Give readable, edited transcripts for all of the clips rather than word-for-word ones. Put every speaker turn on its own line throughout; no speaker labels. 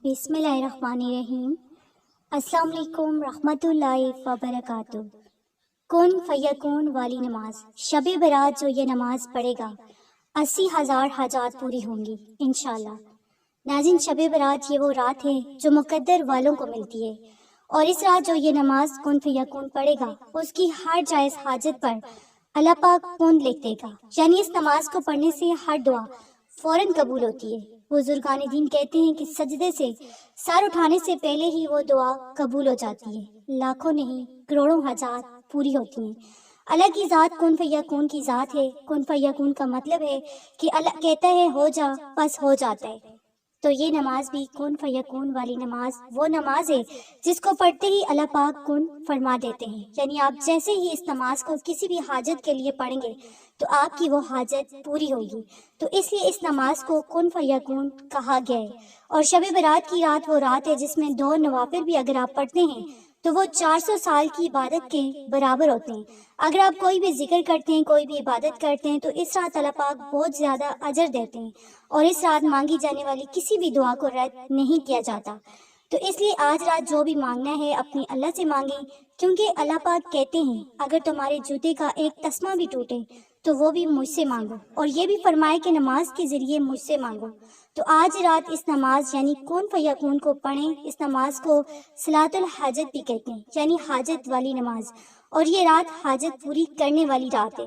बिस्मिल्लाहिर्रहमानिर्रहीम। अस्सलाम वालेकुम रहमतुल्लाहि व बरकातुहू। कुन फयकून वाली नमाज, शब बरात जो ये नमाज पढ़ेगा 80,000 हाजात पूरी होंगी इंशाअल्लाह। नाज़रीन, शब बरात ये वो रात है जो मुकद्दर वालों को मिलती है, और इस रात जो ये नमाज कुन फयकून पढ़ेगा उसकी हर जायज़ हाजत पर अल्लाह पाक कुन लिख देगा। यानी इस नमाज को पढ़ने से हर दुआ फौरन कबूल होती है। बुजुर्गान दीन कहते हैं कि सजदे से सर उठाने से पहले ही वो दुआ कबूल हो जाती है। लाखों नहीं करोड़ों हाजात पूरी होती हैं। अल्लाह की ज़ात कुन फयकून की ज़ात है। कुन फयकून का मतलब है कि अल्लाह कहता है हो जा, बस हो जाता है। तो ये नमाज भी कुन फयकून वाली नमाज वो नमाज है जिसको पढ़ते ही अल्लाह पाक कुन फरमा देते हैं। यानी आप जैसे ही इस नमाज को किसी भी हाजत के लिए पढ़ेंगे तो आपकी वो हाजत पूरी होगी। तो इसलिए इस नमाज को कुन फयकून कहा गया है। और शब बरात की रात वो रात है जिसमें 2 नवाफिल भी अगर आप पढ़ते हैं तो वो 400 साल की इबादत के बराबर होते हैं। अगर आप कोई भी जिक्र करते हैं, कोई भी इबादत करते हैं तो इस रात अल्लाह पाक बहुत ज़्यादा अजर देते हैं, और इस रात मांगी जाने वाली किसी भी दुआ को रद्द नहीं किया जाता। तो इसलिए आज रात जो भी मांगना है अपने अल्लाह से मांगे, क्योंकि अल्लाह पाक कहते हैं अगर तुम्हारे जूते का एक तस्मा भी टूटे तो वो भी मुझसे मांगो, और ये भी फरमाए कि नमाज के ज़रिए मुझसे मांगो। तो आज रात इस नमाज यानी कुन फयकून को पढ़ें। इस नमाज को सलातुल हाजत भी कहते हैं, यानी हाजत वाली नमाज। और ये रात हाजत पूरी करने वाली रात है।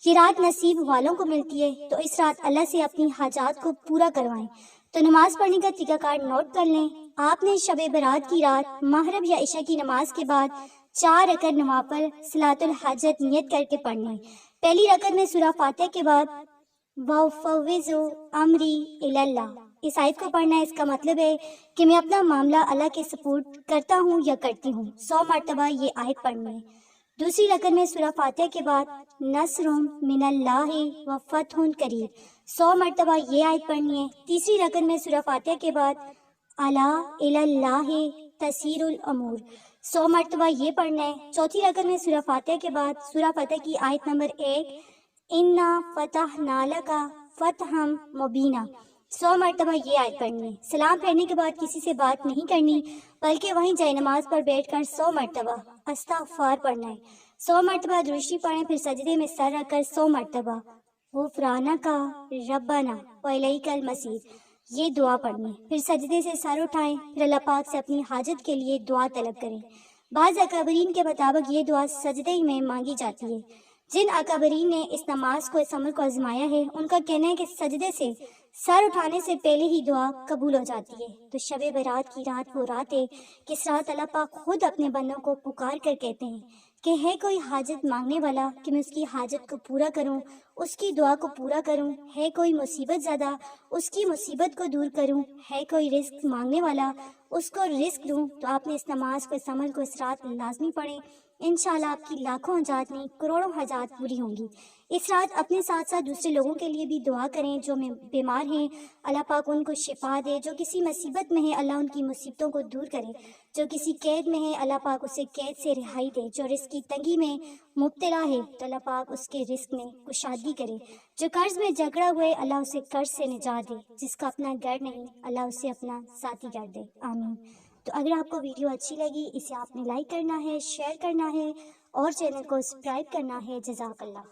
ये रात नसीब वालों को मिलती है। तो इस रात अल्लाह से अपनी हाजात को पूरा करवाएं। तो नमाज पढ़ने का तरीक़ाकार नोट कर लें। आपने शब बरात की रात महरिब या इशा की नमाज के बाद 4 रकअत नवाफिल सलातुल हाजत नियत करके पढ़ना है। पहली रकअत में सूरह फातिहा के बाद वफ़व्विज़ु अमरी इलल्लाह इस आयत को पढ़ना है। इसका मतलब है कि मैं अपना मामला अल्लाह के सपुर्द करता हूँ या करती हूँ। 100 मरतबा ये आयत पढ़नी है। दूसरी रकअत में सूरह फातिहा के बाद नस्रुम मिनल्लाहि व फतहुन करीब 100 मरतबा ये आयत पढ़नी है। तीसरी रकअत में सूरह फातिहा के बाद अला इलल्लाहि तसीरुल अमूर 100 मरतबा ये पढ़ना है। चौथी रकअत में सूरह फातिहा के बाद सूरह फातिहा की आयत नंबर 1 इन्ना फतहना लका फतहम मुबीना 100 मरतबा ये आयत पढ़नी है। सलाम फेरने के बाद किसी से बात नहीं करनी, बल्कि वहीं जाए नमाज पर बैठकर 100 मरतबा अस्तगफार पढ़ना है। 100 मरतबा दुरूशी पढ़ें। फिर सजदे में सर रखकर 100 मरतबा गुफराना का रब्बाना व इलैकल मसीर ये दुआ पढ़नी है। फिर सजदे से सर उठाएं। फिर अल्लाह पाक से अपनी हाजत के लिए दुआ तलब करें। बाज़ अकाबरीन के मुताबिक ये दुआ सजदे में मांगी जाती है। जिन अकाबरीन ने इस नमाज को, इस अमल को आजमाया है, उनका कहना है कि सजदे से सर उठाने से पहले ही दुआ कबूल हो जाती है। तो शब बरात की रात वो रात है कि इस रात अल्लाह पाक खुद अपने बंदों को पुकार कर कहते हैं कि है कोई हाजत मांगने वाला कि मैं उसकी हाजत को पूरा करूं, उसकी दुआ को पूरा करूं। है कोई मुसीबत ज़्यादा, उसकी मुसीबत को दूर करूं। है कोई रिस्क मांगने वाला, उसको रिस्क दूं। तो आपने इस नमाज को, इस अमल को इस रात लाजमी पढ़ें। इंशाल्लाह आपकी लाखों हजात नहीं करोड़ों हजात पूरी होंगी। इस रात अपने साथ साथ दूसरे लोगों के लिए भी दुआ करें जो बीमार हैं, अल्लाह पाक उनको शिफा दे। जो किसी मुसीबत में है अल्लाह उनकी मुसीबतों को दूर करे। जो किसी कैद में है अल्लाह पाक उसे कैद से रिहाई दे। जो रिस्क की तंगी में मुब्तला है तो अल्लाह पाक उसके रिस्क में कुशादगी करे। जो कर्ज में जकड़ा हुआ है अल्लाह उसे कर्ज से निजात दे। जिसका अपना घर नहीं अल्लाह उसे अपना साथी घर दे। आमीन। तो अगर आपको वीडियो अच्छी लगी इसे आपने लाइक करना है, शेयर करना है और चैनल को सब्सक्राइब करना है। जज़ाकल्लाह।